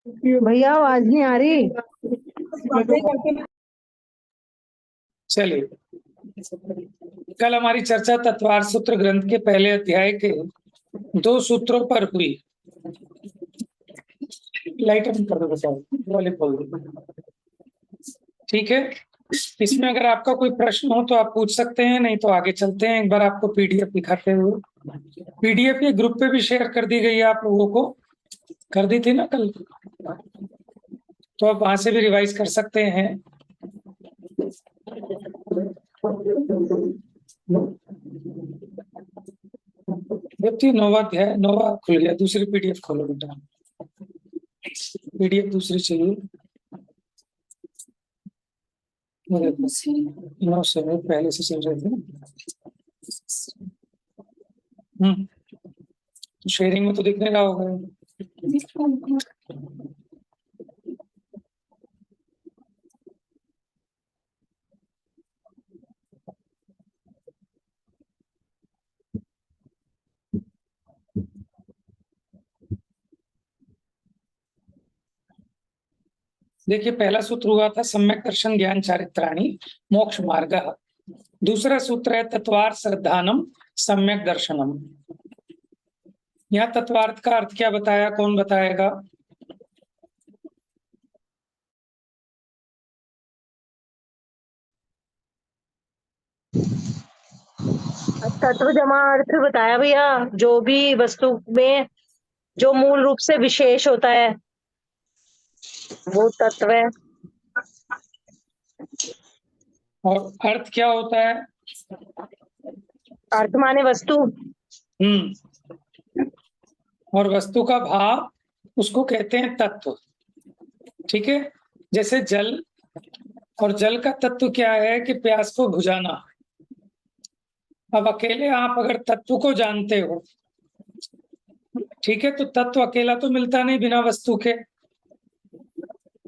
भैया आवाज नहीं आ रही। चलिए, कल हमारी चर्चा तत्वार्थ सूत्र ग्रंथ के पहले अध्याय के 2 सूत्रों पर हुई। लाइट ऑन कर दो, बताओ वाले खोल दो। ठीक है, इसमें अगर आपका कोई प्रश्न हो तो आप पूछ सकते हैं, नहीं तो आगे चलते हैं। एक बार आपको पीडीएफ दिखाते हुए, पीडीएफ ये ग्रुप पे भी शेयर कर दी गई है, आप लोगों को कर दी थी ना कल, तो आप वहां से भी रिवाइज कर सकते हैं। व्यक्ति नौवा अध्याय, नौवा खुल गया। दूसरी पीडीएफ खोलो बेटा, पीडीएफ दूसरी चाहिए। 9 से पहले से चल रहे थे। शेयरिंग में तो दिखने का होगा। देखिए, पहला सूत्र हुआ था सम्यक दर्शन ज्ञान चारित्राणि मोक्ष मार्ग। दूसरा सूत्र है तत्वार्थ श्रद्धानम सम्यक दर्शनम। यहाँ तत्वार्थ का अर्थ क्या बताया, कौन बताएगा? तत्व जमा अर्थ बताया भैया, जो भी वस्तु में जो मूल रूप से विशेष होता है वो तत्व है। और अर्थ क्या होता है? अर्थ माने वस्तु। और वस्तु का भाव, उसको कहते हैं तत्व। ठीक है, जैसे जल, और जल का तत्व क्या है कि प्यास को बुझाना। अब अकेले आप अगर तत्व को जानते हो, ठीक है, तो तत्व अकेला तो मिलता नहीं बिना वस्तु के।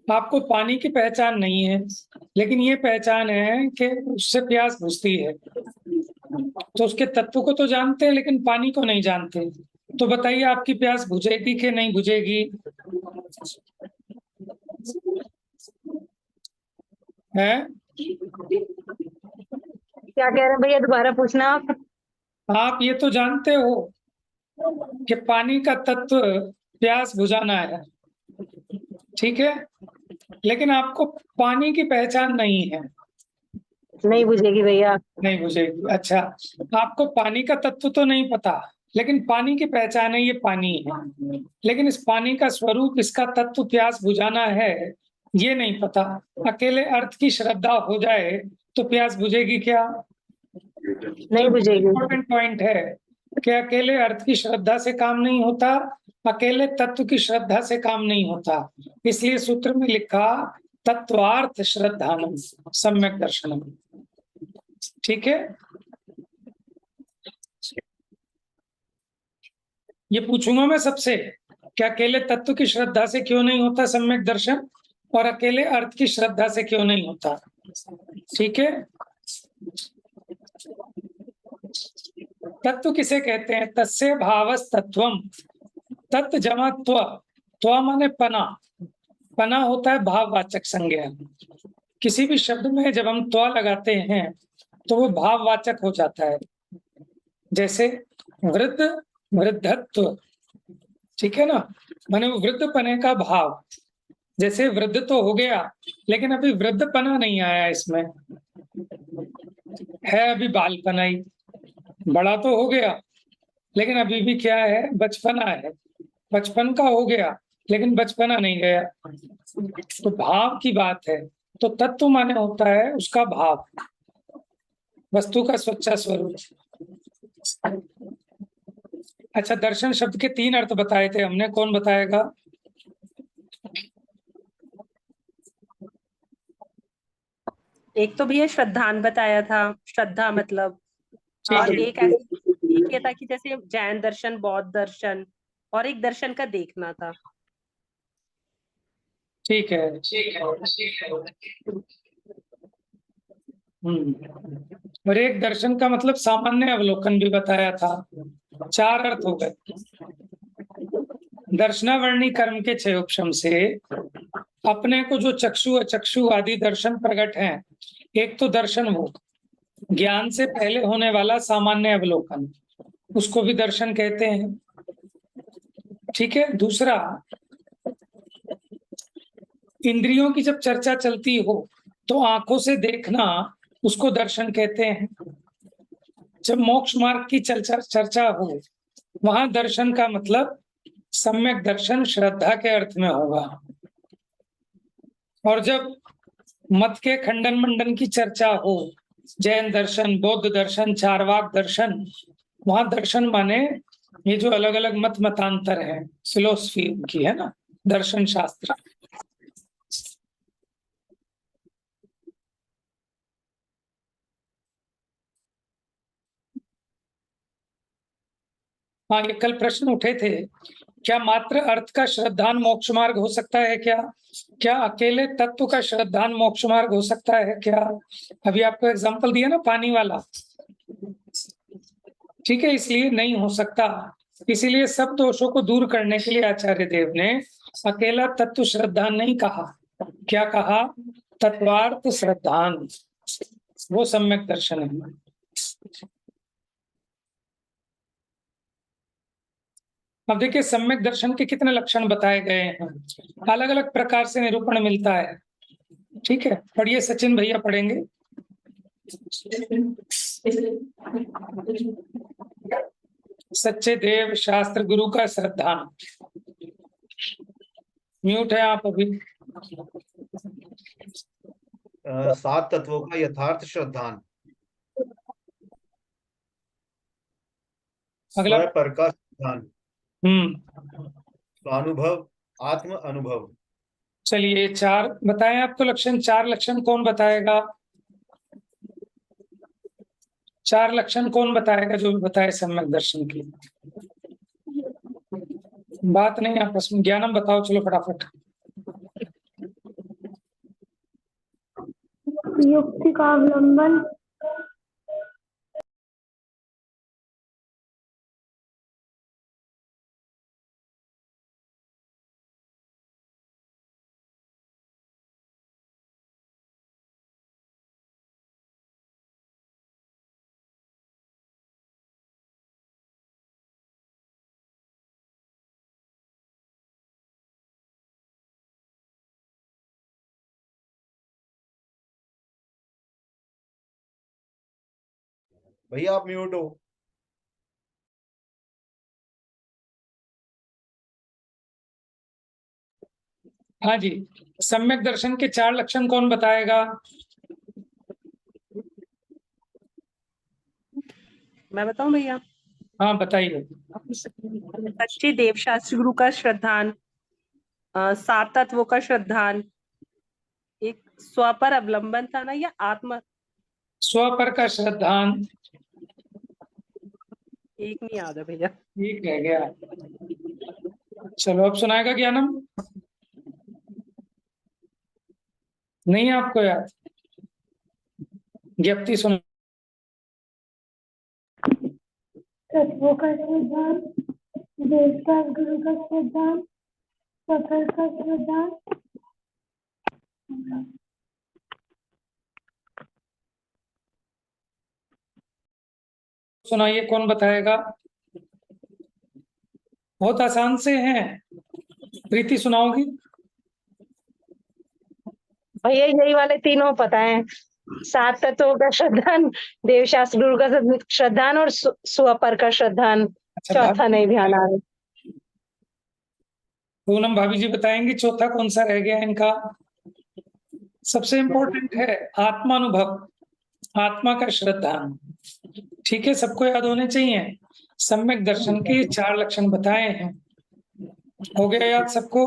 आपको पानी की पहचान नहीं है, लेकिन ये पहचान है कि उससे प्यास बुझती है, तो उसके तत्व को तो जानते हैं लेकिन पानी को नहीं जानते। तो बताइए, आपकी प्यास बुझेगी कि नहीं बुझेगी? है? क्या कह रहे हैं भैया, दोबारा पूछना आप ये तो जानते हो कि पानी का तत्व प्यास बुझाना है, ठीक है, लेकिन आपको पानी की पहचान नहीं है। नहीं बुझेगी भैया। नहीं बुझेगी, अच्छा। आपको पानी का तत्व तो नहीं पता, लेकिन पानी की पहचान है, ये पानी है। लेकिन इस पानी का स्वरूप, इसका तत्व प्यास बुझाना है, ये नहीं पता। अकेले अर्थ की श्रद्धा हो जाए तो प्यास बुझेगी क्या? नहीं बुझेगी। इम्पोर्टेंट पॉइंट है कि अकेले अर्थ की श्रद्धा से काम नहीं होता, अकेले तत्व की श्रद्धा से काम नहीं होता। इसलिए सूत्र में लिखा तत्वार्थ श्रद्धानम सम्यक दर्शनम। ठीक है, ये पूछूंगा मैं सबसे, क्या अकेले तत्व की श्रद्धा से क्यों नहीं होता सम्यक दर्शन, और अकेले अर्थ की श्रद्धा से क्यों नहीं होता? ठीक है, तत्व किसे कहते हैं? तस्य भावस तत्वम। तत्व जमा त्व, त्व माने पना। पना होता है भाववाचक संज्ञा। किसी भी शब्द में जब हम त्व लगाते हैं तो वो भाववाचक हो जाता है। जैसे वृद्ध, वृद्धत्व, ठीक है ना, माने वो वृद्धपने का भाव। जैसे वृद्ध तो हो गया, लेकिन अभी वृद्धपना नहीं आया इसमें, है अभी बालपना ही। बड़ा तो हो गया, लेकिन अभी भी क्या है, बचपना है। बचपन का हो गया, लेकिन बचपना नहीं गया। तो भाव की बात है। तो तत्व माने होता है उसका भाव, वस्तु का सच्चा स्वरूप। अच्छा, दर्शन शब्द के 3 अर्थ बताए थे हमने, कौन बताएगा? एक तो भैया श्रद्धान बताया था, श्रद्धा मतलब। ठीक और है, एक ये था कि जैसे जैन दर्शन, बौद्ध दर्शन, और एक दर्शन का देखना था। ठीक है, ठीक है, ठीक है। और एक दर्शन का मतलब सामान्य अवलोकन भी बताया था। 4 अर्थ हो गए। दर्शनावर्णी कर्म के 6 उपशम से अपने को जो चक्षु अचक्षु आदि दर्शन प्रकट हैं, एक तो दर्शन वो ज्ञान से पहले होने वाला सामान्य अवलोकन, उसको भी दर्शन कहते हैं। ठीक है। दूसरा, इंद्रियों की जब चर्चा चलती हो तो आंखों से देखना, उसको दर्शन कहते हैं। जब मोक्ष मार्ग की चर्चा हो, वहां दर्शन का मतलब सम्यक दर्शन श्रद्धा के अर्थ में होगा। और जब मत के खंडन मंडन की चर्चा हो, जैन दर्शन, बौद्ध दर्शन, चारवाक दर्शन, वहां दर्शन माने ये जो अलग अलग मत मतांतर है, फिलोसफी की है ना, दर्शन शास्त्र। हाँ, ये कल प्रश्न उठे थे, क्या मात्र अर्थ का श्रद्धान मोक्ष मार्ग हो सकता है क्या? क्या अकेले तत्व का श्रद्धान मोक्ष मार्ग हो सकता है क्या? अभी आपको एग्जांपल दिया ना, पानी वाला। ठीक है, इसलिए नहीं हो सकता। इसीलिए सब दोषों को दूर करने के लिए आचार्य देव ने अकेला तत्व श्रद्धान नहीं कहा। क्या कहा? तत्वार्थ श्रद्धान, वो सम्यक दर्शन है। अब देखिए, सम्यक दर्शन के कितने लक्षण बताए गए हैं, अलग अलग प्रकार से निरूपण मिलता है। ठीक है, पढ़िए, सचिन भैया पढ़ेंगे। सच्चे देव शास्त्र गुरु का श्रद्धान। म्यूट है आप अभी। सात तत्वों का यथार्थ श्रद्धान। अगला। स्वपर का श्रद्धान। स्वानुभव, आत्म अनुभव। चलिए, 4 बताएं आपको लक्षण। 4 लक्षण कौन बताएगा? 4 लक्षण कौन बताएगा जो भी बताए सम्यक दर्शन की? बात नहीं आपस में, ज्ञानम बताओ, चलो फटाफट। युक्ति का अवलंबन, भैया आप म्यूट हो। हाँ जी, सम्यक दर्शन के 4 लक्षण कौन बताएगा? मैं बताऊं भैया? हाँ, बताइए। सच्चे देव शास्त्र गुरु का श्रद्धान, 7 तत्वों का श्रद्धान, एक स्व पर अवलंबन था ना, या आत्म, स्व पर का श्रद्धान। एक नहीं याद है भैया। ठीक रह गया। चलो, अब सुनाएगा ज्ञानम। नहीं आपको याद? ज्ञप्ति सुन। तत्वों का श्रद्धान, देवता गुरु का श्रद्धान, सफर का श्रद्धान, सुनाइए, कौन बताएगा? बहुत आसान से हैं। प्रीति सुनाओगी? भैया यही वाले तीनों पता है। 7 तत्वों का श्रद्धान, देवशास्त्र गुरु का श्रद्धान और स्वपर का श्रद्धान। अच्छा, चौथा नहीं ध्यान आ रहा। पूनम भाभी जी बताएंगे चौथा कौन सा रह गया इनका। सबसे इंपॉर्टेंट है आत्मानुभव, आत्मा का श्रद्धान। ठीक है, सबको याद होने चाहिए। सम्यक दर्शन के 4 लक्षण बताए हैं। हो गया याद सबको?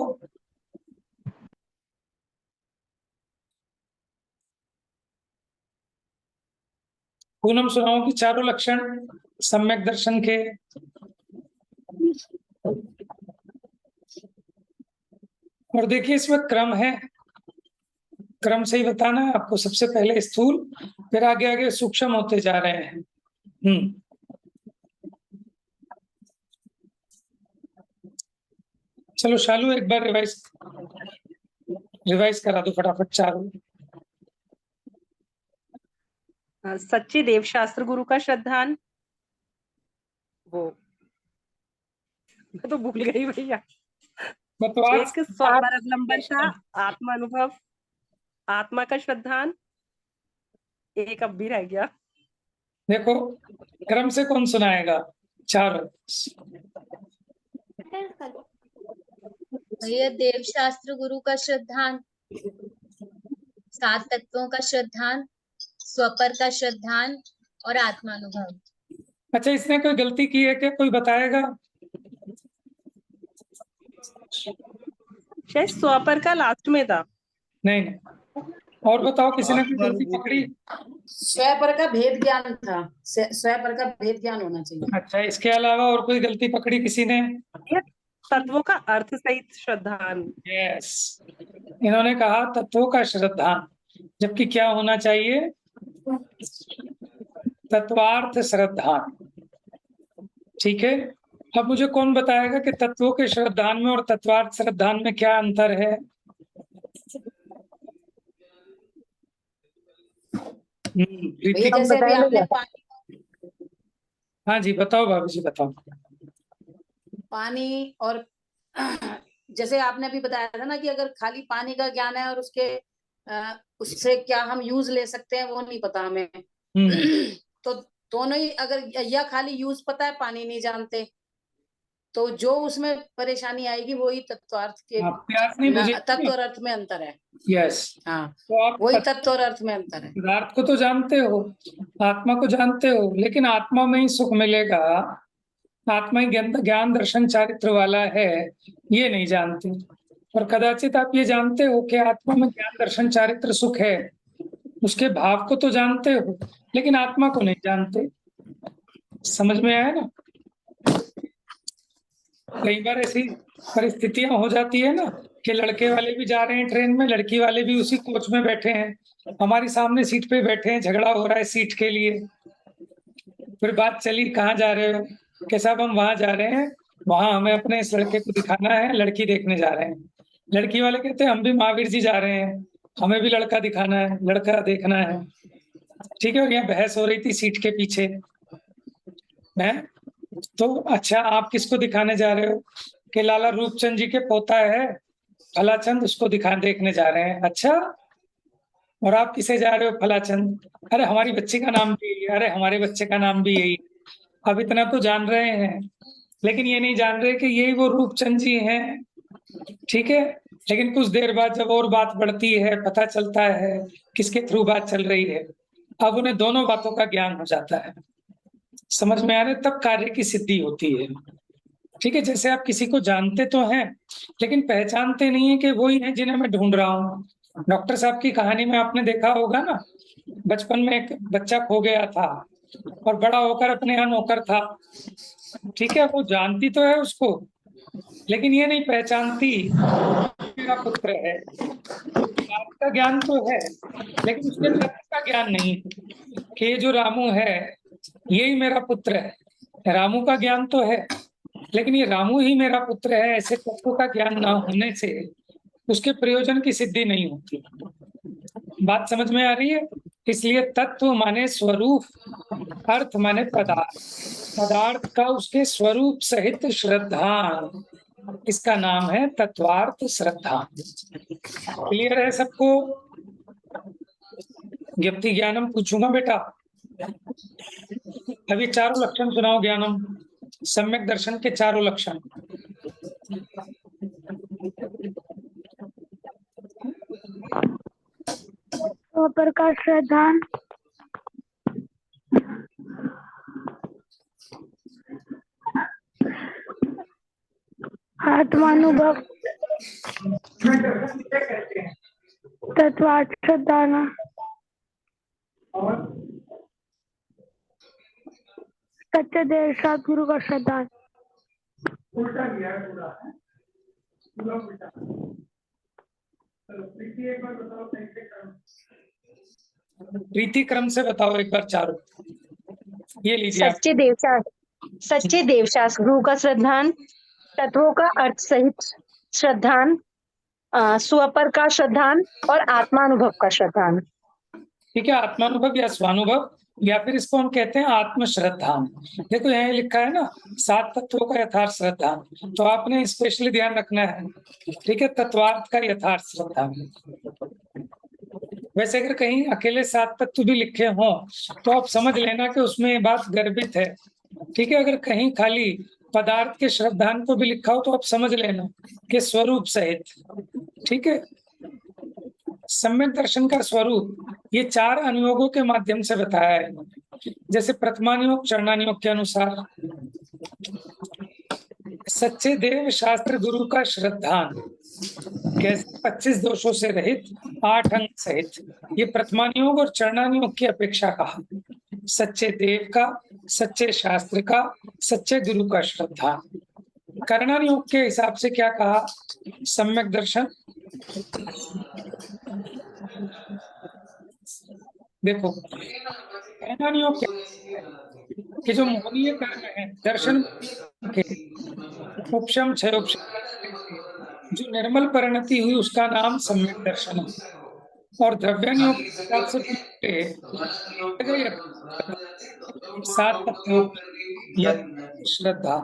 पूनम सुनाओगी चारों लक्षण सम्यक दर्शन के? और देखिए, इसमें क्रम है, क्रम से ही बताना है आपको। सबसे पहले स्थूल, फिर आगे आगे सूक्ष्म होते जा रहे हैं। चलो शालू एक बार रिवाइज करा दो फटाफट चारों। सच्चे देवशास्त्र गुरु का श्रद्धान, वो मैं तो भूल गई भैया। तत्वार्थ एक स्वपर अवलंबन था, आत्मा अनुभव, आत्मा का श्रद्धान, एक अब भी रह गया। देखो क्रम से कौन सुनाएगा चारों। भैया देवशास्त्र गुरु का श्रद्धान, सात तत्वों का श्रद्धान, स्वपर का श्रद्धान और आत्मानुभव। अच्छा इसने कोई गलती की है क्या, कोई बताएगा? शायद स्वपर का लास्ट में था। नहीं नहीं, और बताओ किसी ने कोई गलती पकड़ी? स्वपर का भेद ज्ञान था, स्वपर का भेद ज्ञान होना चाहिए। अच्छा इसके अलावा और कोई गलती पकड़ी किसी ने? तत्वों का अर्थ सहित श्रद्धान। यस, इन्होंने कहा तत्वों का श्रद्धान, जबकि क्या होना चाहिए? तत्वार्थ श्रद्धान। ठीक है, अब मुझे कौन बताएगा कि तत्वों के श्रद्धान में और तत्वार्थ श्रद्धान में क्या अंतर है? भैया जैसे अभी आपने हाँ जी बताओ भाभी जी बताओ। पानी और जैसे आपने अभी बताया था ना कि अगर खाली पानी का ज्ञान है और उससे क्या हम यूज ले सकते हैं वो नहीं पता हमें। तो दोनों ही, अगर या खाली यूज पता है पानी नहीं जानते, तो जो उसमें परेशानी आएगी वही तत्वार्थ के तत्व और अर्थ में अंतर है। यस हाँ, तो आप वही तत्व और अर्थ में अंतर है। पदार्थ को तो जानते हो, आत्मा को जानते हो, लेकिन आत्मा में ही सुख मिलेगा, आत्मा ही ज्ञान दर्शन चारित्र वाला है, ये नहीं जानते। और कदाचित आप ये जानते हो कि आत्मा में ज्ञान दर्शन चारित्र सुख है, उसके भाव को तो जानते हो लेकिन आत्मा को नहीं जानते। समझ में आया ना? कई बार ऐसी परिस्थितियां हो जाती है ना कि लड़के वाले भी जा रहे हैं ट्रेन में, लड़की वाले भी उसी कोच में बैठे हैं, हमारी सामने सीट पे बैठे हैं, झगड़ा हो रहा है सीट के लिए। फिर बात चली कहाँ जा रहे हो, कि साहब हम वहां जा रहे हैं, वहां हमें अपने इस लड़के को दिखाना है, लड़की देखने जा रहे हैं। लड़की वाले कहते हैं हम भी महावीर जी जा रहे हैं, हमें भी लड़का दिखाना है, लड़का देखना है। ठीक है, और यहाँ बहस हो रही थी सीट के पीछे है। तो अच्छा आप किसको दिखाने जा रहे हो? कि लाला रूपचंद जी के पोता है फलाचंद, उसको देखने जा रहे हैं। अच्छा, और आप किसे जा रहे हो? फलाचंद। अरे हमारी बच्ची का नाम भी यही है, अरे हमारे बच्चे का नाम भी यही। अब इतना तो जान रहे हैं, लेकिन ये नहीं जान रहे कि यही वो रूपचंद जी हैं। ठीक है, लेकिन कुछ देर बाद जब और बात बढ़ती है, पता चलता है किसके थ्रू बात चल रही है, अब उन्हें दोनों बातों का ज्ञान हो जाता है। समझ में आ रहा है? तब कार्य की सिद्धि होती है। ठीक है, जैसे आप किसी को जानते तो हैं लेकिन पहचानते नहीं है कि वही है जिन्हें मैं ढूंढ रहा हूँ। डॉक्टर साहब की कहानी में आपने देखा होगा ना, बचपन में एक बच्चा खो गया था और बड़ा होकर अपने यहाँ नौकर था। ठीक है, वो जानती तो है उसको, लेकिन ये नहीं पहचानती मेरा पुत्र है। का ज्ञान तो है लेकिन उसके तत्व का ज्ञान नहीं कि ये जो रामू है यही मेरा पुत्र है। रामू का ज्ञान तो है लेकिन ये रामू ही मेरा पुत्र है, ऐसे तत्व का ज्ञान ना होने से उसके प्रयोजन की सिद्धि नहीं होती। बात समझ में आ रही है? इसलिए तत्व माने स्वरूप, अर्थ माने पदार्थ, पदार्थ का उसके स्वरूप सहित श्रद्धा, इसका नाम है तत्वार्थ श्रद्धा। क्लियर है सबको? ज्ञप्ति ज्ञानम पूछूंगा बेटा। अभी चारों लक्षण सुनाओ ज्ञानम, सम्यक दर्शन के चारों लक्षण। स्वपर का श्रद्धान, आत्मानुभव, तत्वार्थ श्रद्धान, सच्चे देवशास्त्र गुरु का श्रद्धान। प्रीति क्रम से बताओ एक बार चारों। ये लीजिए आप। सच्चे देवशास्त्र गुरु का श्रद्धान, तत्वों का अर्थ सहित श्रद्धान, स्वपर का श्रद्धान और आत्मानुभव का श्रद्धान। ठीक है, आत्मानुभव या स्वानुभव, या फिर इसको हम कहते हैं आत्मश्रद्धान। देखो यहाँ लिखा है ना, 7 तत्वों का यथार्थ श्रद्धान, तो आपने स्पेशली ध्यान रखना है। ठीक है, तत्वार्थ का यथार्थ श्रद्धान। वैसे अगर कहीं अकेले 7 तत्व भी लिखे हों तो आप समझ लेना कि उसमें ये बात गर्भित है। ठीक है, अगर कहीं खाली पदार्थ के श्रद्धान को भी लिखा हो तो आप समझ लेना कि स्वरूप सहित। ठीक है, सम्यक दर्शन का स्वरूप ये 4 अनुयोगों के माध्यम से बताया है। जैसे प्रथमानुयोग चरणानुयोग के अनुसार सच्चे देव शास्त्र गुरु का श्रद्धान, कैसे 25 दोषों से रहित 8 अंग सहित, ये प्रथमानुयोग और चरणानुयोग की अपेक्षा कहा। सच्चे देव का, सच्चे शास्त्र का, सच्चे गुरु का श्रद्धान। कर्णानुयोग के हिसाब से क्या कहा? सम्यक दर्शन, देखो कर्णानुयोग कि जो मोहनीय कर्म है दर्शन के उपशम क्षयोपशम, जो निर्मल परिणति हुई उसका नाम सम्यक दर्शन है। और द्रव्यानुयोग के हिसाब से 7 तत्वों या श्रद्धा।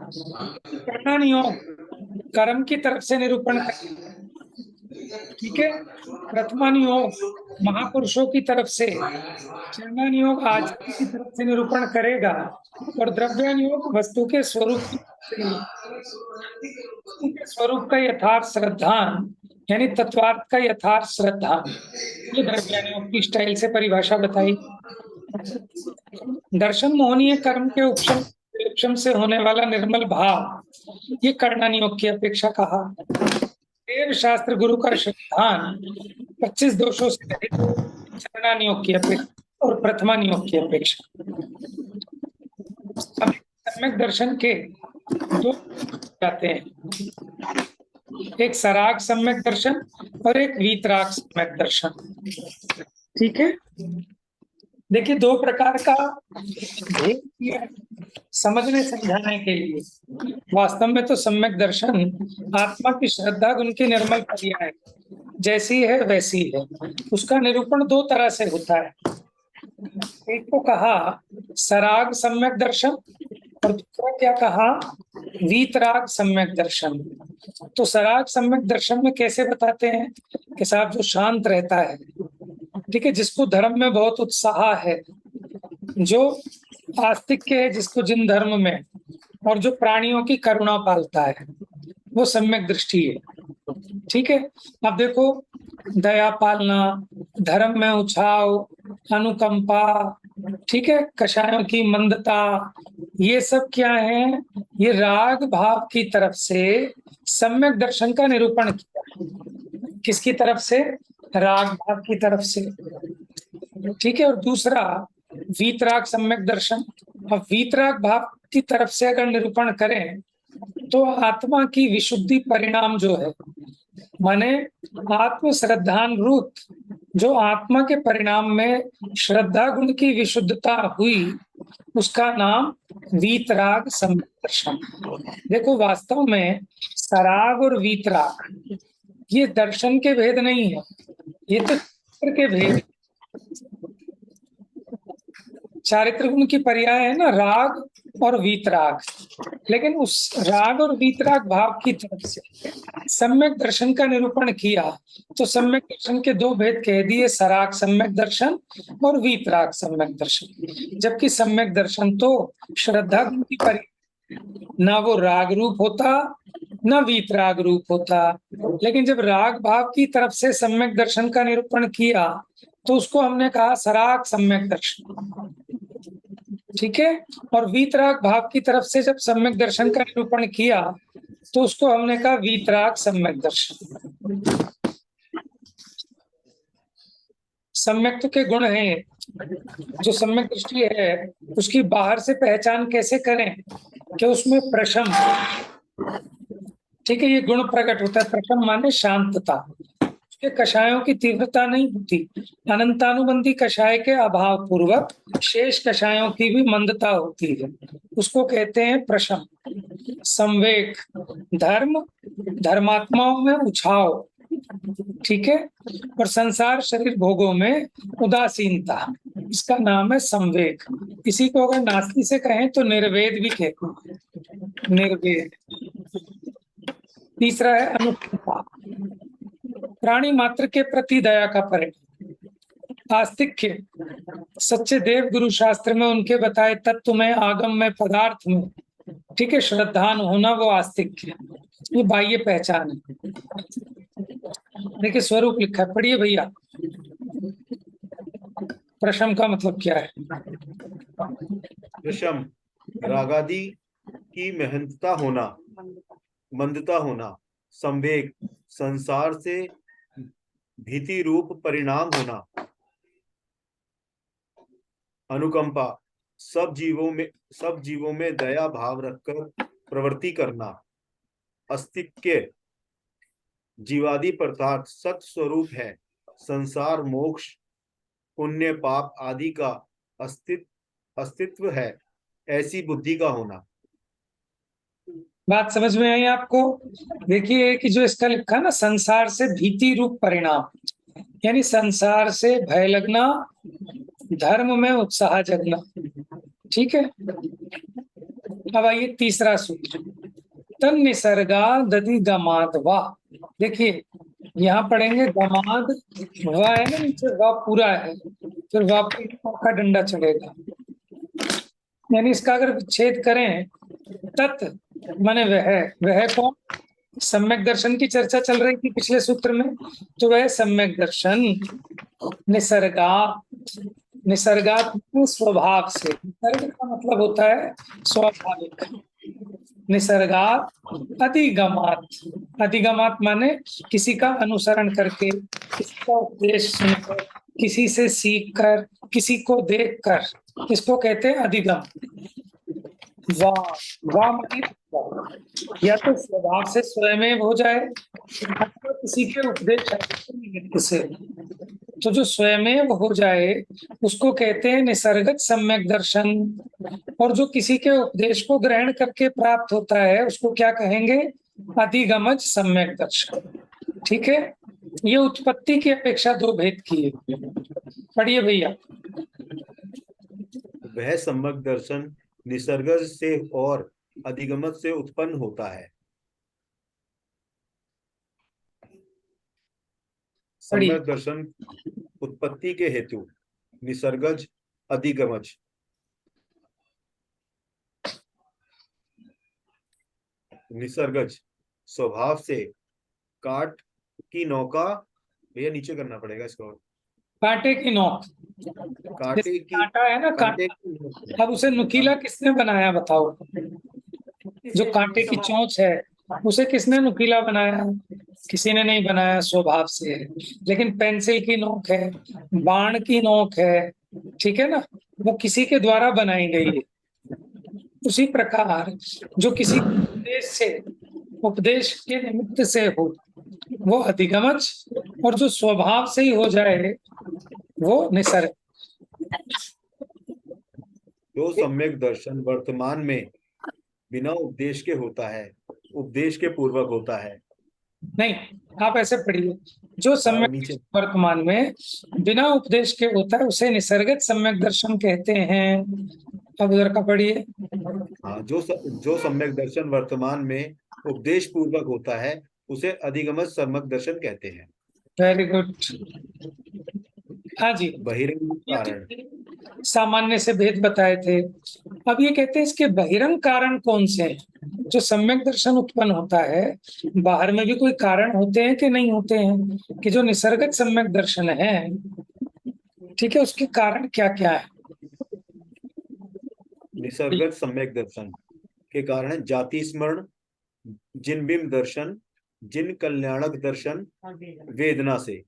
कर्णानुयोग कर्म की तरफ से निरूपण करता है। ठीक है, प्रथमानुयोग महापुरुषों की तरफ से, चरणानुयोग आचार्य की तरफ से निरूपण करेगा, और द्रव्यानुयोग वस्तु के स्वरूप का यथार्थ श्रद्धान यानी तत्वार्थ का यथार्थ श्रद्धान, ये द्रव्यानुयोग की स्टाइल से परिभाषा बताई। दर्शन मोहनीय कर्म के उपशम से होने वाला निर्मल भाव, ये कर्णानुयोग की अपेक्षा कहा। देव शास्त्र गुरु का श्रद्धान 25 दोषों से रहित चरणानुयोग की अपेक्षा और प्रथमानुयोग की अपेक्षा। सम्यक दर्शन के 2 जाते हैं, एक सराग सम्यक दर्शन और एक वीतराग सम्यक दर्शन। ठीक है, देखिए 2 प्रकार का भेद किया समझने समझाने के लिए। वास्तव में तो सम्यक दर्शन आत्मा की श्रद्धा उनकी निर्मल क्रिया है, जैसी है वैसी है। उसका निरूपण 2 तरह से होता है। एक को कहा सराग सम्यक दर्शन और दूसरा क्या कहा? वीतराग सम्यक दर्शन। तो सराग सम्यक दर्शन में कैसे बताते हैं कि साहब जो शांत रहता है, ठीक है, जिसको धर्म में बहुत उत्साह है, जो आस्तिक है, जिसको जिन धर्म में, और जो प्राणियों की करुणा पालता है, वो सम्यक दृष्टि है। ठीक है, अब देखो दया पालना, धर्म में उछाव, अनुकंपा, ठीक है, कषायों की मंदता, ये सब क्या है? ये राग भाव की तरफ से सम्यक दर्शन का निरूपण किया। किसकी तरफ से? राग भाव की तरफ से। ठीक है, और दूसरा वीतराग सम्यक दर्शन। अब वीतराग भाव की तरफ से अगर निरूपण करें तो आत्मा की विशुद्धि परिणाम जो है, माने आत्म श्रद्धान रूप जो आत्मा के परिणाम में श्रद्धा गुण की विशुद्धता हुई, उसका नाम वीतराग सम्यक दर्शन। देखो वास्तव में सराग और वीतराग ये दर्शन के भेद नहीं है, ये तो चारित्र के भेद। चारित्र गुण की पर्याय है ना राग और वीतराग, लेकिन उस राग और वीतराग भाव की तरफ से सम्यक दर्शन का निरूपण किया तो सम्यक दर्शन के 2 भेद कह दिए, सराग सम्यक दर्शन और वीतराग सम्यक दर्शन। जबकि सम्यक दर्शन तो श्रद्धा गुण की पर्याय, ना वो राग रूप होता ना वीतराग रूप होता, लेकिन जब राग भाव की तरफ से सम्यक दर्शन का निरूपण किया तो उसको हमने कहा सराग सम्यक दर्शन। ठीक है, और वीतराग भाव की तरफ से जब सम्यक दर्शन का निरूपण किया तो उसको हमने कहा वीतराग सम्यक दर्शन। सम्यक के गुण हैं, जो सम्यक दृष्टि है उसकी बाहर से पहचान कैसे करें कि उसमें प्रशम, ठीक है, ये गुण प्रकट होता है। प्रशम माने शांतता, उसके के कषायों की तीव्रता नहीं होती। अनंतानुबंधी कषाय के अभाव पूर्वक शेष कषायों की भी मंदता होती है, उसको कहते हैं प्रशम। संवेग, धर्म, धर्मात्माओं में उछाव, ठीक है, और संसार शरीर भोगों में उदासीनता, इसका नाम है संवेग। इसी को अगर नास्ती से कहें तो निर्वेद भी कहते हैं, निर्वेद। तीसरा है अनुकंपा, प्राणी मात्र के प्रति दया का परिणाम। आस्तिक्य, सच्चे देव गुरु शास्त्र में उनके बताए तत्व में, आगम में, पदार्थ में, ठीक है, श्रद्धान होना, वो आस्तिक्य, ये बाह्य पहचान है। देखिए स्वरूप लिखा है, पढ़िए भैया। प्रशम का मतलब क्या है? विषम, रागादि की मेहनता होना, मंदता होना। संवेग, संसार से भीति रूप परिणाम होना। अनुकंपा, सब जीवों में दया भाव रखकर प्रवृत्ति करना। अस्तिक्य, जीवादि पदार्थ सत स्वरूप है, संसार मोक्ष पुण्य पाप आदि का अस्तित्व है, ऐसी बुद्धि का होना। बात समझ में आई आपको? देखिए कि जो इसका लिखा ना, संसार से भीति रूप परिणाम, यानी संसार से भय लगना, धर्म में उत्साह जगना, ठीक है। अब आइए तीसरा सूत्र, तन निसर्गा दधि गमाद वा। देखिए यहाँ पढ़ेंगे गमाद, वा है ना नीचे, वा पूरा है, फिर वा का डंडा चढ़ेगा, यानी इसका अगर विच्छेद करें, तत् माने वह कौन? सम्यक दर्शन की चर्चा चल रही थी पिछले सूत्र में, तो वह सम्यक दर्शन। निसर्गात स्वभाव से, निसर्ग का मतलब होता है स्वाभाविक। निसर्गात अधिगमात, अधिगमात माने किसी का अनुसरण करके, किसी का उपदेश सुनकर, किसी से सीख कर, किसी को देख कर, इसको कहते हैं अधिगम। वाह माने या तो स्वभाव से स्वयं हो जाए, अथवा किसी के उपदेश से। तो जो स्वयं हो जाए उसको कहते हैं निसर्गत सम्यक दर्शन, और जो किसी के उपदेश को ग्रहण करके प्राप्त होता है उसको क्या कहेंगे? अधिगमज सम्यक दर्शन, ठीक है। ये उत्पत्ति की अपेक्षा दो भेद की है। पढ़िए भैया। वह सम्यक दर्शन निसर्ग से और अधिगमत से उत्पन्न होता है। सम्यक दर्शन उत्पत्ति के हेतु, निसर्गज अधिगमज। निसर्गज स्वभाव से, काट की नौका, भैया नीचे करना पड़ेगा इसको, कांटे की नोक, कांटे की, कांटा है ना, कांटे कांटा। अब उसे नुकीला किसने बनाया बताओ? जो कांटे की चोंच है उसे किसने नुकीला बनाया? किसी ने नहीं बनाया, स्वभाव से है। लेकिन पेंसिल की नोक है, बाण की नोक है, ठीक है ना, वो किसी के द्वारा बनाई गई है। उसी प्रकार जो किसी उपदेश के निमित्त से हो वो अधिगमज, और जो स्वभाव से ही हो जाए वो निसर्ग। जो सम्यक दर्शन वर्तमान में बिना उपदेश के होता है, उपदेश के पूर्वक होता है। नहीं, आप ऐसे पढ़िए, जो सम्यक वर्तमान में बिना उपदेश के होता है उसे निसर्गत सम्यक दर्शन कहते हैं। अब उधर का पढ़िए। हाँ, जो सम्यक दर्शन वर्तमान में उपदेश पूर्वक होता है उसे अधिगमज सम्यक दर्शन कहते हैं। Very good. हाँ जी, बहिरंग कारण, सामान्य से भेद बताए थे। अब ये कहते हैं इसके बहिरंग कारण कौन से हैं? जो सम्यक दर्शन उत्पन्न होता है, बाहर में भी कोई कारण होते हैं कि नहीं होते हैं? कि जो निसर्गत सम्यक दर्शन है, ठीक है, उसके कारण क्या क्या है? निसर्गत सम्यक दर्शन के कारण है जाति स्मरण, जिन बिंब दर्शन, जिन कल्याणक दर्शन वेदना से,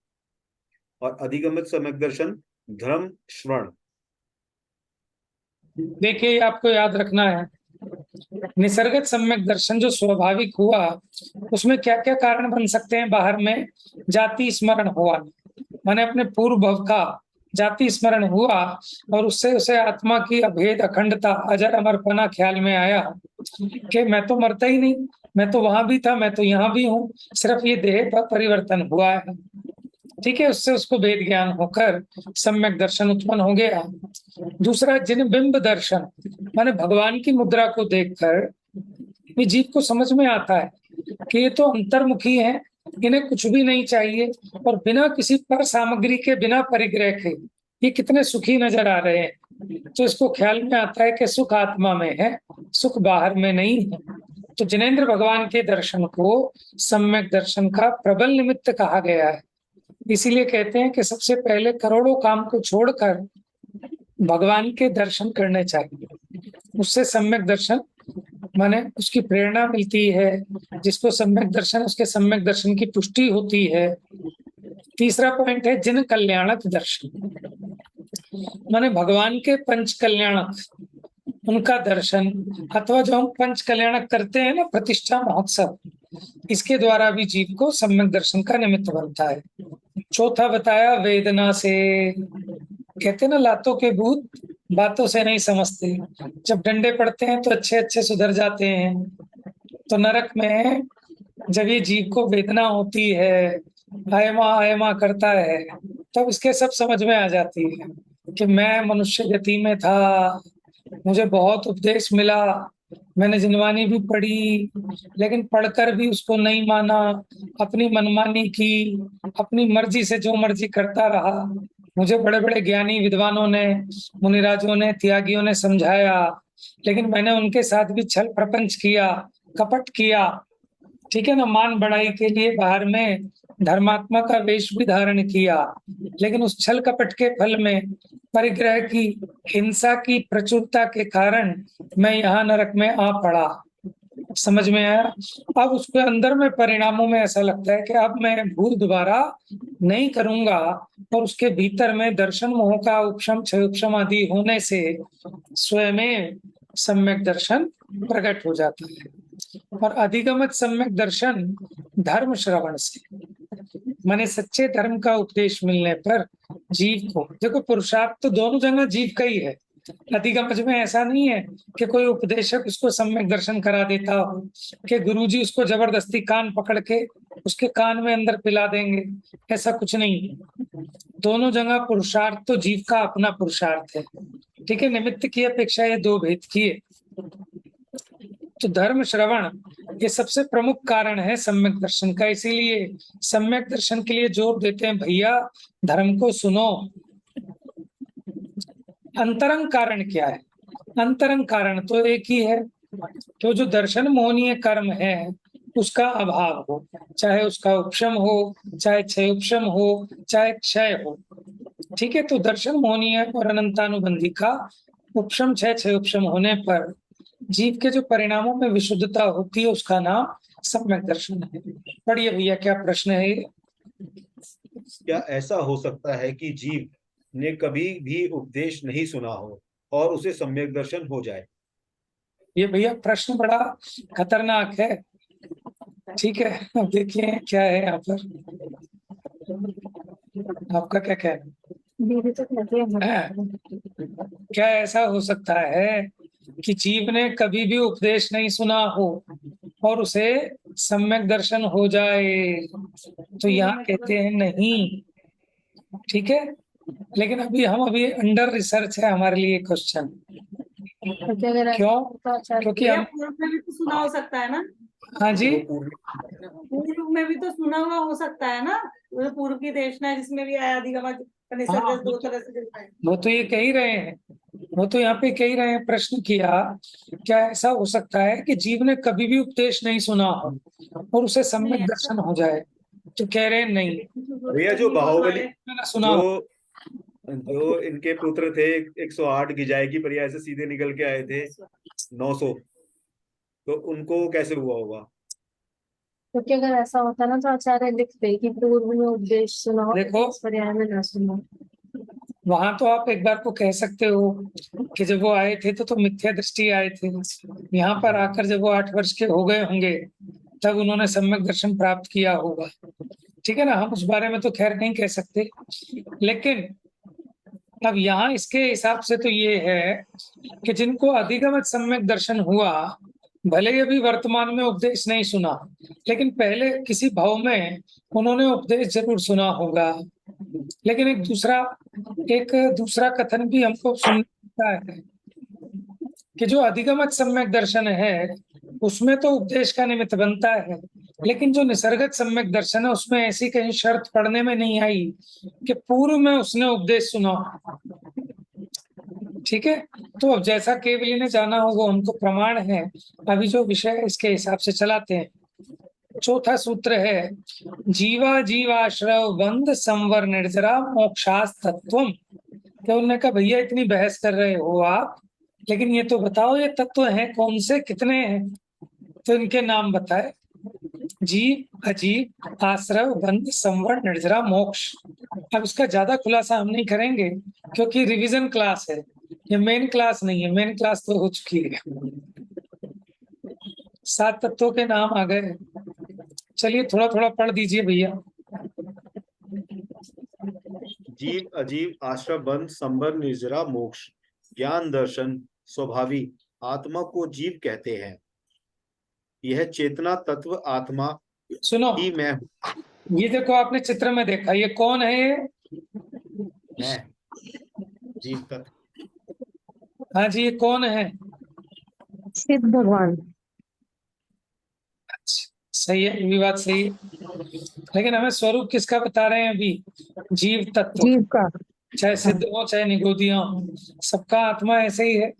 और अधिगमित सम्यक दर्शन धर्म श्रवण। देखिए आपको याद रखना है, निसर्गत सम्यक दर्शन जो स्वाभाविक हुआ, उसमें क्या क्या कारण बन सकते हैं? बाहर में जाति स्मरण हुआ, माने अपने पूर्व भव का जाति स्मरण हुआ और उससे उसे आत्मा की अभेद अखंडता अजर अमरपना ख्याल में आया कि मैं तो मरता ही नहीं, मैं तो वहां भी था, मैं तो यहाँ भी हूँ, सिर्फ ये देह पर परिवर्तन हुआ है। ठीक है, उससे उसको वेद ज्ञान होकर सम्यक दर्शन उत्पन्न हो गया। दूसरा जिन बिंब दर्शन, माने भगवान की मुद्रा को देखकर ये जीव को समझ में आता है कि ये तो अंतर्मुखी है, इन्हें कुछ भी नहीं चाहिए और बिना किसी पर सामग्री के, बिना परिग्रह के ये कितने सुखी नजर आ रहे हैं। तो इसको ख्याल में आता है कि सुख आत्मा में है, सुख बाहर में नहीं है। तो जिनेंद्र भगवान के दर्शन को सम्यक दर्शन का प्रबल निमित्त कहा गया है। इसीलिए कहते हैं कि सबसे पहले करोड़ों काम को छोड़कर भगवान के दर्शन करने चाहिए, उससे सम्यक दर्शन माने उसकी प्रेरणा मिलती है, जिसको सम्यक दर्शन, उसके सम्यक दर्शन की पुष्टि होती है। तीसरा पॉइंट है जिन कल्याणक दर्शन, माने भगवान के पंच कल्याणक, उनका दर्शन, अथवा जो हम पंच कल्याणक करते हैं ना, प्रतिष्ठा महोत्सव, इसके द्वारा भी जीव को सम्यक दर्शन का निमित्त बनता है। चौथा बताया वेदना से, कहते हैं ना लातों के भूत बातों से नहीं समझते, जब डंडे पड़ते हैं तो अच्छे अच्छे सुधर जाते हैं। तो नरक में जब ये जीव को वेदना होती है, आय माँ करता है, तब इसके सब समझ में आ जाती है कि मैं मनुष्य गति में था, मुझे बहुत उपदेश मिला, मैंने जिनवानी भी पढ़ी, लेकिन पढ़कर भी उसको नहीं माना, अपनी मनमानी की, अपनी मर्जी से जो मर्जी करता रहा। मुझे बड़े बड़े ज्ञानी विद्वानों ने, मुनिराजों ने, त्यागियों ने समझाया, लेकिन मैंने उनके साथ भी छल प्रपंच किया, कपट किया। ठीक है ना, मान बढ़ाई के लिए बाहर में धर्मात्मा का वेश भी धारण किया, लेकिन उस छल कपट के फल में, परिग्रह की, हिंसा की प्रचुरता के कारण मैं यहाँ नरक में आ पड़ा। समझ में आया? अब उसके अंदर में परिणामों में ऐसा लगता है कि अब मैं भूल दोबारा नहीं करूंगा, और उसके भीतर में दर्शन मोह का उपशम, क्षय उपशम आदि होने से स्वयं सम्यक दर्शन प्रकट हो जाता है। और अधिगमत सम्यक दर्शन धर्म श्रवण से, माने सच्चे धर्म का उपदेश मिलने पर जीव को, देखो पुरुषार्थ तो दोनों जगह जीव का ही है। अधिगमज में ऐसा नहीं है कि कोई उपदेशक उसको सम्यक दर्शन करा देता हो, कि गुरुजी उसको जबरदस्ती कान पकड़ के उसके कान में अंदर पिला देंगे, ऐसा कुछ नहीं है। दोनों जगह पुरुषार्थ तो जीव का अपना पुरुषार्थ है। ठीक है, निमित्त की अपेक्षा ये दो भेद की है। तो धर्म श्रवण ये सबसे प्रमुख कारण है सम्यक दर्शन का। इसीलिए सम्यक दर्शन के लिए जोर देते हैं, भैया धर्म को सुनो। अंतरंग कारण क्या है? अंतरंग कारण तो एक ही है, तो जो दर्शन मोहनीय कर्म है उसका अभाव हो, चाहे उसका उपशम हो, चाहे क्षय उपशम हो, चाहे क्षय हो। ठीक है, तो दर्शन मोहनीय और अनंतानुबंधी का उपशम, क्षय उपशम होने पर जीव के जो परिणामों में विशुद्धता होती है उसका नाम सम्यक दर्शन है। पढ़िए भैया, क्या प्रश्न है? क्या ऐसा हो सकता है कि जीव ने कभी भी उपदेश नहीं सुना हो और उसे सम्यक दर्शन हो जाए? ये भैया प्रश्न बड़ा खतरनाक है। ठीक है, अब देखिए क्या है यहाँ पर, आपका क्या कहना है? क्या ऐसा हो सकता है कि जीव ने कभी भी उपदेश नहीं सुना हो और उसे सम्यक दर्शन हो जाए? तो यहाँ कहते हैं नहीं। ठीक है, लेकिन अभी अंडर रिसर्च है हमारे लिए क्वेश्चन। क्यों? क्योंकि हम पूर्व में भी तो सुना हो सकता है ना। हाँ जी, पूर्व में भी तो सुना हुआ हो सकता है ना, वो पूर्व की देशना जिसमें भी आया अधिगमन निसर्ग दो तरह से दिखता है। वो तो ये कह ही रहे हैं, वो तो यहाँ पे कह ही रहे हैं, प्रश्न किया क्या ऐसा हो सकता है कि जीव ने कभी भी उपदेश नहीं सुना हो और उसे सम्यक दर्शन हो जाए? तो कह रहे हैं नहीं। भैया जो बाहुबली, सुना जो इनके पुत्र थे 108 गिजाए की पर्याय से सीधे निकल के आए थे 900, तो उनको कैसे हुआ होगा? क्योंकि अगर ऐसा होता ना तो आचार्य लिखते कि पूर्व में उपदेश सुना हो, देखो, इस पर्याय में ना सुना। वहां तो आप एक बार को कह सकते हो कि जब वो आए थे तो मिथ्या दृष्टि आए थे। यहाँ पर आकर जब वो 8 वर्ष के हो गए होंगे तब उन्होंने सम्यक दर्शन प्राप्त किया होगा। ठीक है ना, हम उस बारे में तो खैर नहीं कह सकते, लेकिन अब यहाँ इसके हिसाब से तो ये है कि जिनको अधिगमित सम्यक दर्शन हुआ, भले ही अभी वर्तमान में उपदेश नहीं सुना, लेकिन पहले किसी भाव में उन्होंने उपदेश जरूर सुना होगा। लेकिन एक दूसरा कथन भी हमको सुनता है कि जो अधिगमित सम्यक दर्शन है उसमें तो उपदेश का निमित्त बनता है, लेकिन जो निसर्गत सम्यक दर्शन है उसमें ऐसी कहीं शर्त पढ़ने में नहीं आई कि पूर्व में उसने उपदेश सुना। ठीक है, तो अब जैसा केवली ने जाना हो वो हमको प्रमाण है। अभी जो विषय है इसके हिसाब से चलाते हैं। चौथा सूत्र है जीवा जीवाश्रव बंध संवर निर्जरा मोक्षास तत्वम। तो उन्होंने कहा भैया इतनी बहस कर रहे हो आप, लेकिन ये तो बताओ ये तत्व हैं कौन से, कितने हैं? तो इनके नाम बताए, जीव अजीव आश्रव बंध संवर निर्जरा मोक्ष। अब इसका ज्यादा खुलासा हम नहीं करेंगे क्योंकि रिवीजन क्लास है, ये मेन क्लास नहीं है। मेन क्लास तो हो चुकी है। 7 तत्वों के नाम आ गए। चलिए थोड़ा थोड़ा पढ़ दीजिए भैया। जीव अजीव आश्रय बंध संबर निर्जरा मोक्ष। ज्ञान दर्शन स्वभावी आत्मा को जीव कहते हैं। यह चेतना तत्व आत्मा सुनो, ही मैं हूँ। ये देखो आपने चित्र में देखा, ये कौन है? ये मैं जीव तत्व। हाँ जी, ये कौन है? सिद्ध भगवान। सही है, ये भी बात सही है, लेकिन हमें स्वरूप किसका बता रहे हैं अभी? जीव तत्व। जीव का। चाहे सिद्ध हो चाहे निगोदिया हो, सबका आत्मा ऐसे ही है।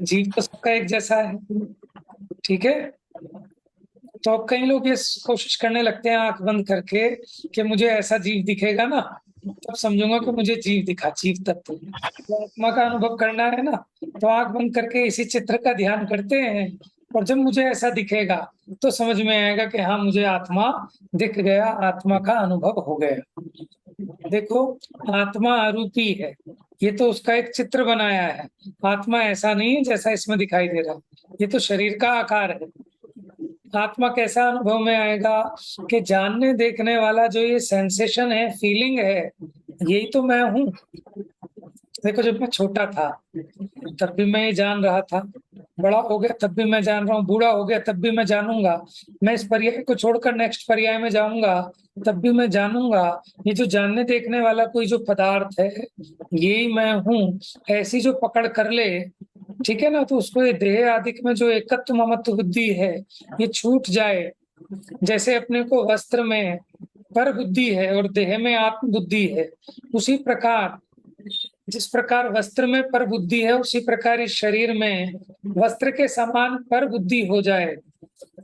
जीव तो सबका एक जैसा है। ठीक है, तो अब कई लोग ये कोशिश करने लगते हैं आंख बंद करके कि मुझे ऐसा जीव दिखेगा ना तब समझूंगा कि मुझे जीव दिखा, जीव तत्व। तो आत्मा का अनुभव करना है ना, तो आंख बंद करके इसी चित्र का ध्यान करते हैं, और जब मुझे ऐसा दिखेगा तो समझ में आएगा कि हाँ मुझे आत्मा दिख गया, आत्मा का अनुभव हो गया। देखो आत्मा आरूपी है, ये तो उसका एक चित्र बनाया है। आत्मा ऐसा नहीं है जैसा इसमें दिखाई दे रहा, ये तो शरीर का आकार है। आत्मा कैसा अनुभव में आएगा कि जानने देखने वाला जो ये सेंसेशन है, फीलिंग है, यही तो मैं हूँ। देखो जब मैं छोटा था तब भी मैं ये जान रहा था, बड़ा हो गया तब भी मैं जान रहा हूँ, बूढ़ा हो गया तब भी मैं जानूंगा, मैं इस पर्याय को छोड़कर नेक्स्ट पर्याय में जाऊंगा तब भी मैं जानूंगा। ये जो जानने देखने वाला कोई जो पदार्थ है यही मैं हूँ, ऐसी जो पकड़ कर ले, ठीक है ना, तो उसको ये देह आदि में जो एकत्व ममत्व बुद्धि है ये छूट जाए। जैसे अपने को वस्त्र में पर बुद्धि है और देह में आत्म बुद्धि है, उसी प्रकार जिस प्रकार वस्त्र में पर बुद्धि है उसी प्रकार इस शरीर में वस्त्र के समान पर बुद्धि हो जाए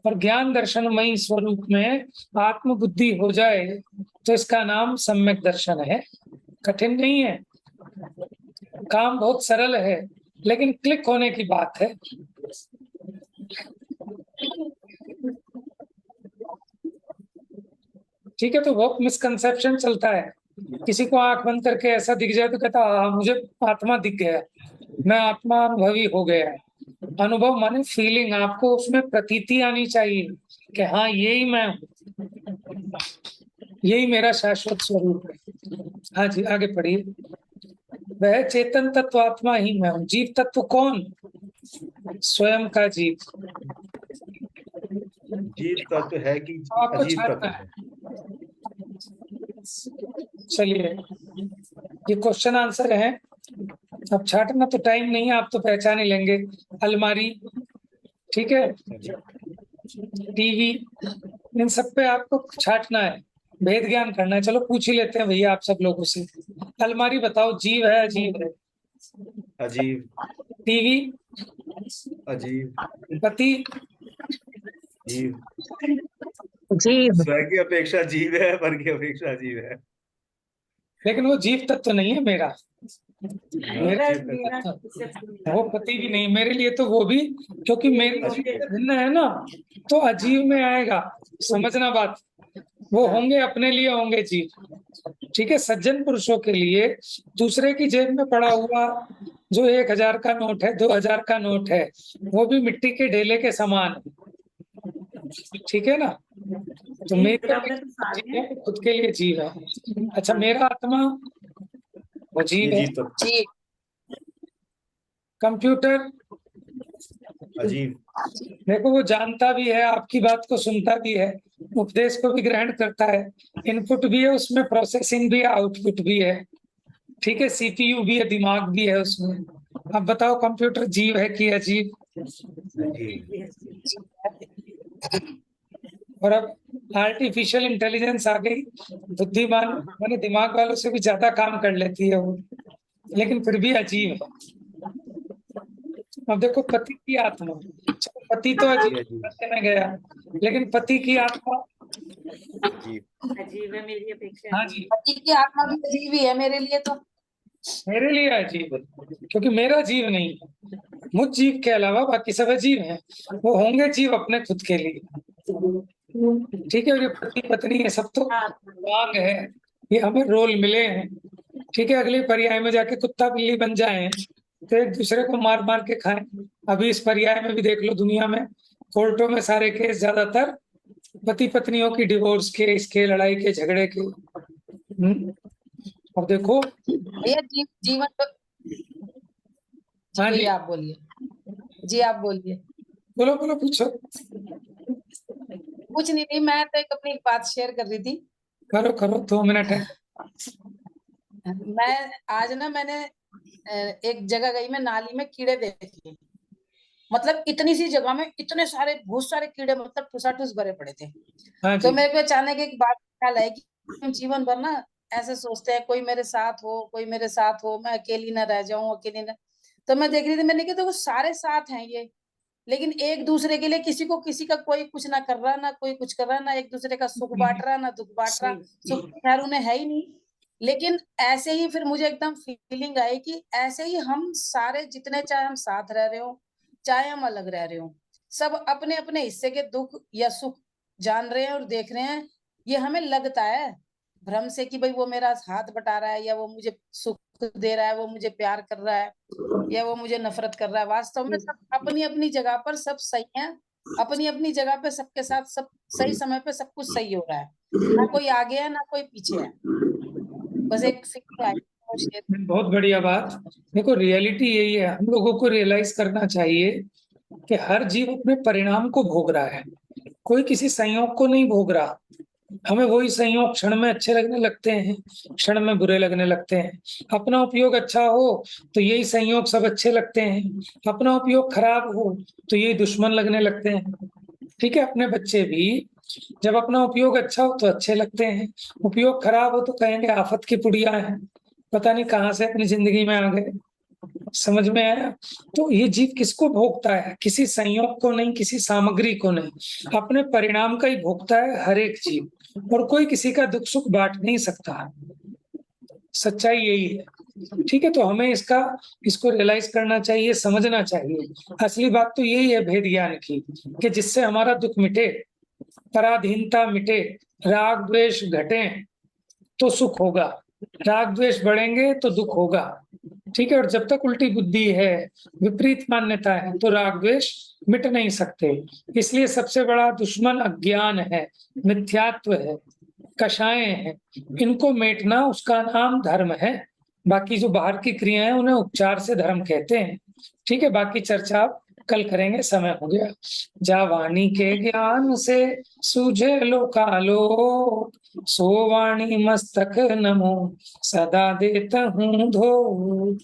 और ज्ञान दर्शनमयी स्वरूप में आत्म बुद्धि हो जाए, तो इसका नाम सम्यक दर्शन है। कठिन नहीं है, काम बहुत सरल है, लेकिन क्लिक होने की बात है। ठीक है, तो बहुत मिसकंसेप्शन चलता है। किसी को आंख बंद करके ऐसा दिख जाए तो कहता हाँ मुझे आत्मा दिख गया, मैं आत्मा अनुभवी हो गया। अनुभव माने फीलिंग, आपको उसमें प्रतीति आनी चाहिए कि हाँ यही मैं हूँ, यही मेरा शाश्वत स्वरूप है। हाँ जी आगे पढ़िए। वह चेतन तत्व आत्मा ही मैं हूँ। जीव तत्व कौन? स्वयं का जीव। जीव तत्व है कि आपको अजीव तत्व छाटना है? चलिए ये क्वेश्चन आंसर है, अब छाटना तो टाइम नहीं है, आप तो पहचान ही लेंगे। अलमारी, ठीक है, टीवी, इन सब पे आपको छाटना है, भेद ज्ञान करना है। चलो पूछ ही लेते हैं भैया आप सब लोगों से। अलमारी बताओ जीव है अजीव है? अजीव। टीवी? अजीव। पति? जीव। जीव। स्व की अपेक्षा जीव है, पर की अपेक्षा जीव है। लेकिन वो जीव तत्व नहीं है मेरा, मेरा मेरा वो पति भी नहीं मेरे लिए, तो वो भी क्योंकि मेरी जीव भिन्न है ना, तो अजीव में आएगा। समझना बात, वो होंगे अपने लिए होंगे जीव। ठीक है, सज्जन पुरुषों के लिए दूसरे की जेब में पड़ा हुआ जो 1000 का नोट है, 2000 का नोट है, वो भी मिट्टी के ढेले के समान है। ठीक है ना? तो मेरे आपने तो साथ जीव है, खुद के लिए जीव है। अच्छा, मेरा आत्मा वो जीव है। जी तो जी कंप्यूटर अजीब। देखो वो जानता भी है, आपकी बात को सुनता भी है, उपदेश को भी ग्रहण करता है, इनपुट भी है उसमें, प्रोसेसिंग भी है, आउटपुट भी है। ठीक है, सीपीयू भी है, दिमाग भी है उसमें। अब बताओ कंप्यूटर जीव है कि अजीब? अजीब। और अब आर्टिफिशियल इंटेलिजेंस आ गई, बुद्धिमान माने दिमाग वालों से भी ज्यादा काम कर लेती है वो, लेकिन फिर भी अजीब है। अब देखो पति की आत्मा, चलो पति तो अजीब में गया, लेकिन पति की आत्मा अजीब। अजीब है मेरी अपेक्षा। हाँ जी, पति की आत्मा भी अजीब ही है मेरे लिए तो। मेरे लिए अजीब है, क्योंकि मेरा जीव नहीं है। मुझ जीव के अलावा बाकी सब अजीब हैं, वो होंगे जीव अपने खुद के लिए। ठीक है, और ये पति पत्नी ये सब तो वांग है, ये हमें रोल मिले हैं। ठीक है, अगले पर्याय में जाके कुत्ता बिल्ली बन जाए तो एक दूसरे को मार मार के खाएं। अभी इस पर्याय में भी देख लो, दुनिया में कोर्टों में सारे केस ज्यादातर पति पत्नियों की डिवोर्स के, इसके लड़ाई के, झगड़े के। अब देखो भैया जीवन तो हाँ जी जी, आप बोलिए, जी आप बोलिए। बोलो बोलो, पूछो। कुछ नहीं, मैं तो एक अपनी बात शेयर कर रही थी। करो करो, 2 मिनट है। मैं आज ना मैंने एक जगह गई, मैं नाली में कीड़े देखे, मतलब इतनी सी जगह में इतने सारे बहुत सारे कीड़े, मतलब ठुसाठुस भरे पड़े थे। हाँ तो जी, मेरे को अचानक एक बात ख्याल आई कि हम जीवन भर ना ऐसे सोचते हैं कोई मेरे साथ हो, कोई मेरे साथ हो, मैं अकेली ना रह जाऊं, अकेली ना। तो मैं देख रही थी, मैंने कहा देखो सारे साथ हैं ये, लेकिन एक दूसरे के लिए किसी का कोई कुछ ना कर रहा, ना कोई कुछ कर रहा, ना एक दूसरे का सुख बांट रहा, ना दुख बांट रहा। सुख खैर उन्हें है ही नहीं, लेकिन ऐसे ही फिर मुझे एकदम फीलिंग आई कि ऐसे ही हम सारे जितने, चाहे हम साथ रह रहे हो चाहे हम अलग रह रहे हो, सब अपने अपने हिस्से के दुख या सुख जान रहे हैं और देख रहे हैं। ये हमें लगता है भ्रम से कि भाई वो मेरा हाथ बटा रहा है, या वो मुझे सुख दे रहा है, वो मुझे प्यार कर रहा है, या वो मुझे नफरत कर रहा है। वास्तव में सब अपनी अपनी जगह पर सब सही है, अपनी अपनी जगह पे सबके साथ सब सही समय पे सब कुछ सही हो रहा है, ना कोई आगे है ना कोई पीछे है। बस एक फीलिंग आई वो शेयर। बहुत बढ़िया बात। देखो रियलिटी यही है, हम लोगों को रियलाइज करना चाहिए कि हर जीव अपने परिणाम को भोग रहा है, कोई किसी संयोग को नहीं भोग रहा। हमें वही संयोग क्षण में अच्छे लगने लगते हैं, क्षण में बुरे लगने लगते हैं। अपना उपयोग अच्छा हो तो यही संयोग सब अच्छे लगते हैं, अपना उपयोग खराब हो तो यही दुश्मन लगने लगते हैं। ठीक है, अपने बच्चे भी जब अपना उपयोग अच्छा हो तो अच्छे लगते हैं, उपयोग खराब हो तो कहेंगे आफत की पुड़िया है, पता नहीं कहाँ से अपनी जिंदगी में आ गए। समझ में आया? तो ये जीव किसको भोगता है? किसी संयोग को नहीं, किसी सामग्री को नहीं, अपने परिणाम का ही भोगता है हर एक जीव, और कोई किसी का दुख सुख बांट नहीं सकता। सच्चाई यही है। ठीक है, तो हमें इसको रियलाइज करना चाहिए, समझना चाहिए। असली बात तो यही है भेद ज्ञान की, कि जिससे हमारा दुख मिटे, पराधीनता मिटे, राग द्वेष घटे तो सुख होगा, राग द्वेष बढ़ेंगे तो दुख होगा। ठीक है, और जब तक उल्टी बुद्धि है, विपरीत मान्यता है, तो राग द्वेष मिट नहीं सकते। इसलिए सबसे बड़ा दुश्मन अज्ञान है, मिथ्यात्व है, कषायें हैं। इनको मेटना उसका नाम धर्म है। बाकी जो बाहर की क्रियाएं हैं उन्हें उपचार से धर्म कहते हैं। ठीक है, बाकी चर्चा आप कल करेंगे, समय हो गया। जा वाणी के ज्ञान से सूझे लोकालोक, सो वाणी मस्तक नमो सदा देता हूँ धो।